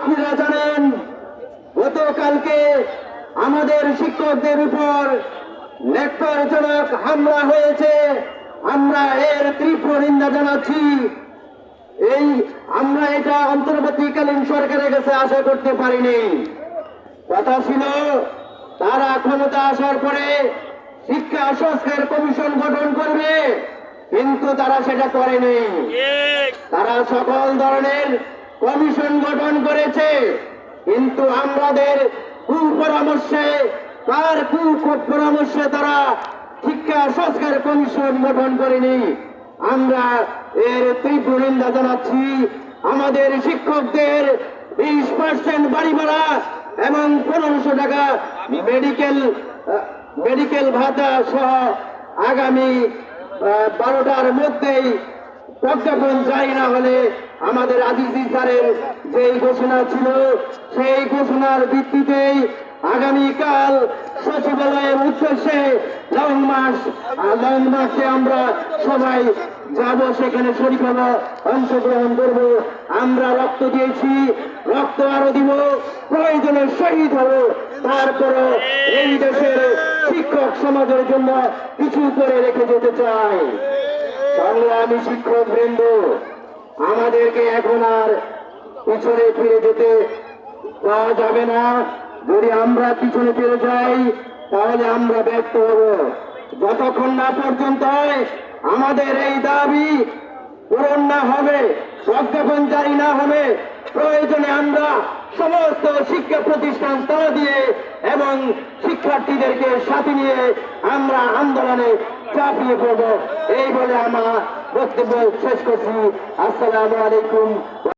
আপনারা জানেন গতকালকে আমাদের শিক্ষকদের উপর ন্যক্কারজনক হামলা হয়েছে। আমরা এর তীব্র নিন্দা জানাচ্ছি। আমরা এটা অন্তর্বর্তীকালীন সরকারের কাছে আশা করতে পারিনি। কথা ছিল তারা ক্ষমতা আসার পরে শিক্ষা সংস্কার কমিশন গঠন করবে, কিন্তু তারা সেটা করেনি। তারা সকল ধরনের কমিশন গঠন করেছে, কিন্তু আমাদের কুপরামর্শে তারা শিক্ষা সংস্কার কমিশন গঠন করেনি। আমরা এর তীব্র নিন্দা জানাচ্ছি। আমাদের শিক্ষকদের 20% বাড়ি ভাড়া এবং 1500 টাকা মেডিকেল ভাতা সহ আগামী 12টার মধ্যেই প্রজ্ঞাপন জারি না হলে আমাদের আজিজি স্যারের যেই ঘোষণা ছিল সেই ঘোষণার ভিত্তিতেই আগামীকাল সচিবালয়ের উদ্দেশ্যে লং মার্চে আমরা সবাই যাব, সেখানে শরীর হব, অংশগ্রহণ করব। আমরা রক্ত দিয়েছি, রক্ত আরো দিব, প্রয়োজনে শহীদ হব। তারপরে এই দেশের শিক্ষক সমাজের জন্য কিছু করে রেখে যেতে চাই। সংগ্রামী শিক্ষক বৃন্দ, আমাদেরকে এখন আর পিছনে ফিরে যেতে পাওয়া যাবে না। যদি আমরা পিছনে ফিরে যাই তাহলে আমরা ব্যর্থ হব। যতক্ষণ না পর্যন্ত আমাদের এই দাবি পূরণ না হবে, প্রজ্ঞাপন জারি না হবে, প্রয়োজনে আমরা সমস্ত শিক্ষা প্রতিষ্ঠান তালা দিয়ে এবং শিক্ষার্থীদেরকে সাথে নিয়ে আমরা আন্দোলনে ঝাঁপিয়ে পড়ব। এই বলে আমার বক্তব্য শেষ করছি। আসসালামু আলাইকুম।